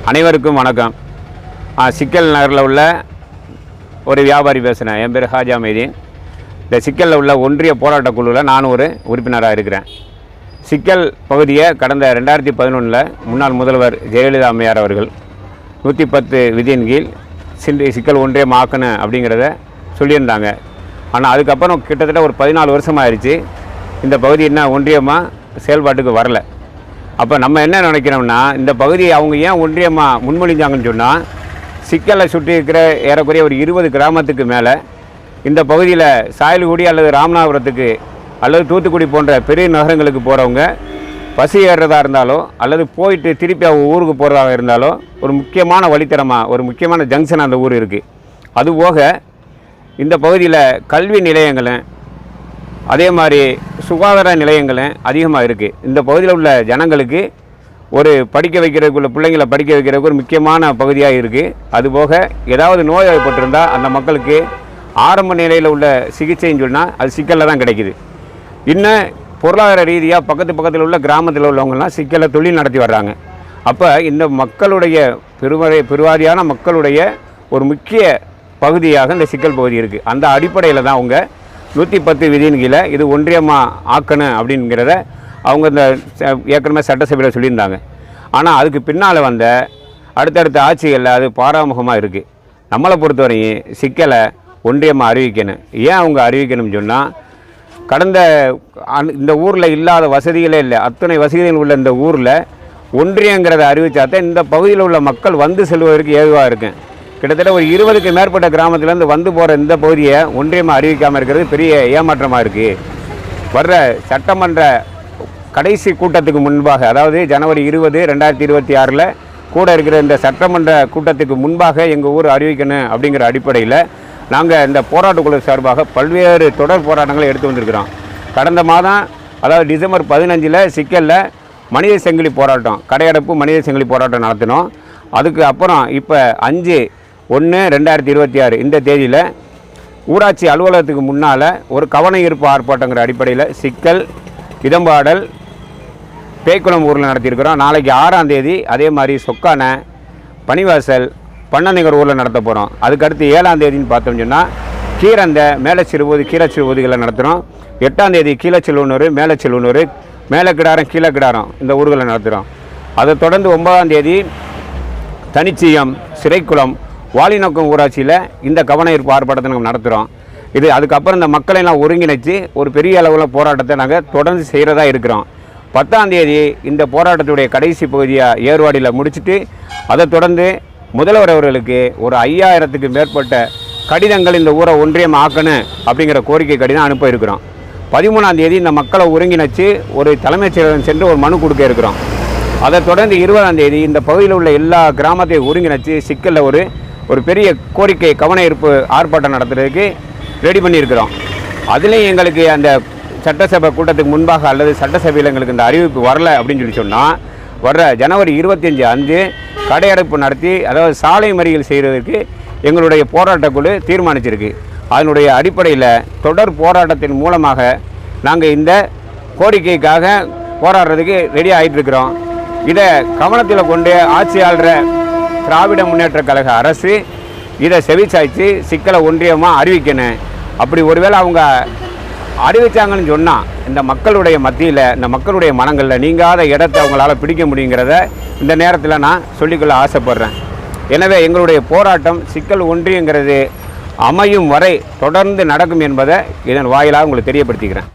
அனைவருக்கும் வணக்கம். சிக்கல் நகரில் உள்ள ஒரு வியாபாரி பேசுகிறேன். என் பேர் ஹாஜா மைதீன். இந்த சிக்கலில் உள்ள ஒன்றிய போராட்ட குழுவில் நான் ஒரு உறுப்பினராக இருக்கிறேன். சிக்கல் பகுதியை கடந்த 2011 முன்னாள் முதல்வர் ஜெயலலிதா அம்மையார் அவர்கள் 110 விதியின் கீழ் சிக்கல் ஒன்றியம் ஆக்கணும் அப்படிங்கிறத சொல்லியிருந்தாங்க. ஆனால் அதுக்கப்புறம் கிட்டத்தட்ட ஒரு 14 வருஷம் ஆயிடுச்சு. இந்த பகுதி என்ன ஒன்றியமாக செயல்பாட்டுக்கு வரல. அப்போ நம்ம என்ன நினைக்கிறோம்னா, இந்த பகுதியை அவங்க ஏன் ஒன்றியமாக முன்மொழிஞ்சாங்கன்னு சொன்னால், சிக்கலை சுற்றி இருக்கிற ஏறக்குறைய ஒரு 20 கிராமத்துக்கு மேலே இந்த பகுதியில் சாயல்குடி அல்லது ராமநாதபுரத்துக்கு அல்லது தூத்துக்குடி போன்ற பெரிய நகரங்களுக்கு போகிறவங்க பசி ஏறுறதா இருந்தாலோ அல்லது போயிட்டு திருப்பி அவங்க ஊருக்கு போகிறதாக இருந்தாலோ ஒரு முக்கியமான வழித்தடமாக ஒரு முக்கியமான ஜங்ஷன் அந்த ஊர் இருக்குது. அதுபோக இந்த பகுதியில் கல்வி நிலையங்களும் அதே மாதிரி சுகாதார நிலையங்களும் அதிகமாக இருக்குது. இந்த பகுதியில் உள்ள ஜனங்களுக்கு ஒரு படிக்க வைக்கிறதுக்குள்ள பிள்ளைங்களை படிக்க வைக்கிறதுக்கு ஒரு முக்கியமான பகுதியாக இருக்குது. அதுபோக ஏதாவது நோய் ஏற்பட்டிருந்தால் அந்த மக்களுக்கு ஆரம்ப நிலையில் உள்ள சிகிச்சைன்னு சொன்னால் அது சிக்கலில் தான் கிடைக்குது. இன்னும் பொருளாதார ரீதியாக பக்கத்தில் உள்ள கிராமத்தில் உள்ளவங்கலாம் சிக்கலை தொழில் நடத்தி வர்றாங்க. அப்போ இந்த மக்களுடைய பெருவாரியான மக்களுடைய ஒரு முக்கிய பகுதியாக இந்த சிக்கல் பகுதி இருக்குது. அந்த அடிப்படையில் தான் அவங்க 110 விதியின் கீழே இது ஒன்றியமாக ஆக்கணும் அப்படிங்கிறத அவங்க இந்த ஏற்கனவே சட்டசபையில் சொல்லியிருந்தாங்க. ஆனால் அதுக்கு பின்னால் வந்த அடுத்தடுத்த ஆட்சிகளில் அது பாராமுகமாக இருக்குது. நம்மளை பொறுத்தவரையும் சிக்கலை ஒன்றியமாக அறிவிக்கணும். ஏன் அவங்க அறிவிக்கணும்னு சொன்னால், கடந்த இந்த ஊரில் இல்லாத வசதிகளே இல்லை. அத்தனை வசதிகள் உள்ள இந்த ஊரில் ஒன்றியங்கிறத அறிவித்தாத்தான் இந்த பகுதியில் உள்ள மக்கள் வந்து செல்வதற்கு ஏதுவாக இருக்கும். கிட்டத்தட்ட ஒரு 20க்கு மேற்பட்ட கிராமத்திலேருந்து வந்து போகிற இந்த பகுதியை ஒன்றியமாக அறிவிக்காமல் இருக்கிறது பெரிய ஏமாற்றமாக இருக்குது. வர்ற சட்டமன்ற கடைசி கூட்டத்துக்கு முன்பாக, அதாவது ஜனவரி 20, 2026 கூட இருக்கிற இந்த சட்டமன்ற கூட்டத்துக்கு முன்பாக எங்கள் ஊர் அறிவிக்கணும் அப்படிங்கிற அடிப்படையில் நாங்கள் இந்த போராட்டக்குழு சார்பாக பல்வேறு தொடர் போராட்டங்களை எடுத்து வந்திருக்கிறோம். கடந்த மாதம், அதாவது டிசம்பர் 15 சிக்கலில் மனித சங்கிலி போராட்டம், கடையடைப்பு மனித சங்கிலி போராட்டம் நடத்தினோம். அதுக்கு அப்புறம் இப்போ 5/1/2026 இந்த தேதியில் ஊராட்சி அலுவலகத்துக்கு முன்னால் ஒரு கவன ஈர்ப்பு ஆர்ப்பாட்டங்கிற அடிப்படையில் சிக்கல், இதம்பாடல், பேக்குளம் ஊரில் நடத்தியிருக்கிறோம். நாளைக்கு 6ஆம் தேதி அதே மாதிரி சொக்கான, பனிவாசல், பண்ணநகர் ஊரில் நடத்த போகிறோம். அதுக்கடுத்து 7ஆம் தேதின்னு பார்த்தோம்னு சொன்னால் கீரந்த, மேலச்சிறுபோது, கீழச்சிறுபோதுகளை நடத்துகிறோம். 8ஆம் தேதி கீழச்சிலுவனூர், மேலச்சிலுவனூர், மேலக்கிடாரம், கீழக்கிடாரம் இந்த ஊர்களை நடத்துகிறோம். அதை தொடர்ந்து 9ஆம் தேதி தனிச்சியம், சிறைக்குளம், வாலிநோக்கம் ஊராட்சியில் இந்த கவன ஈர்ப்பு ஆர்ப்பாட்டத்தை நாங்கள் நடத்துகிறோம். அதுக்கப்புறம் இந்த மக்களையெல்லாம் ஒருங்கிணைச்சு ஒரு பெரிய அளவில் போராட்டத்தை நாங்கள் தொடர்ந்து செய்கிறதா இருக்கிறோம். 10ஆம் தேதி இந்த போராட்டத்துடைய கடைசி பகுதியாக ஏர்வாடியில் முடிச்சுட்டு அதை தொடர்ந்து முதல்வர் அவர்களுக்கு ஒரு 5000க்கு மேற்பட்ட கடிதங்கள் இந்த ஊரை ஒன்றியம் ஆக்கணும் அப்படிங்கிற கோரிக்கை கடிதம் அனுப்ப இருக்கிறோம். 13ஆம் தேதி இந்த மக்களை ஒருங்கிணைச்சு ஒரு தலைமைச் செயலகம் சென்று ஒரு மனு கொடுக்க இருக்கிறோம். அதை தொடர்ந்து 20ஆம் தேதி இந்த பகுதியில் உள்ள எல்லா கிராமத்தையும் ஒருங்கிணைச்சு சிக்கலில் ஒரு பெரிய கோரிக்கை கவன ஈர்ப்பு ஆர்ப்பாட்டம் நடத்துறதுக்கு ரெடி பண்ணியிருக்கிறோம். அதுலேயும் எங்களுக்கு அந்த சட்டசபை கூட்டத்துக்கு முன்பாக அல்லது சட்டசபையில் எங்களுக்கு இந்த அறிவிப்பு வரலை அப்படின்னு சொன்னால், வர்ற ஜனவரி 25 அன்று கடையடைப்பு நடத்தி, அதாவது சாலை மறியல் செய்கிறதுக்கு எங்களுடைய போராட்டக்குழு தீர்மானிச்சிருக்கு. அதனுடைய அடிப்படையில் தொடர் போராட்டத்தின் மூலமாக நாங்கள் இந்த கோரிக்கைக்காக போராடுறதுக்கு ரெடி ஆகிட்டுருக்கிறோம். இதை கவனத்தில் கொண்டு ஆட்சியாளர் திராவிட முன்னேற்ற கழக அரசு இதை செவிச்சாய்ச்சி சிக்கலை ஒன்றியமாக அறிவிக்கணும். அப்படி ஒருவேளை அவங்க அறிவித்தாங்கன்னு சொன்னால் இந்த மக்களுடைய மத்தியில், இந்த மக்களுடைய மனங்களில் நீங்காத இடத்தை அவங்களால பிடிக்க முடியுங்கிறத இந்த நேரத்தில் நான் சொல்லிக்கொள்ள ஆசைப்படுறேன். எனவே எங்களுடைய போராட்டம் சிக்கல் ஒன்றியங்கிறது அமையும் வரை தொடர்ந்து நடக்கும் என்பதை இதன் வாயிலாக உங்களுக்கு தெரியப்படுத்திக்கிறேன்.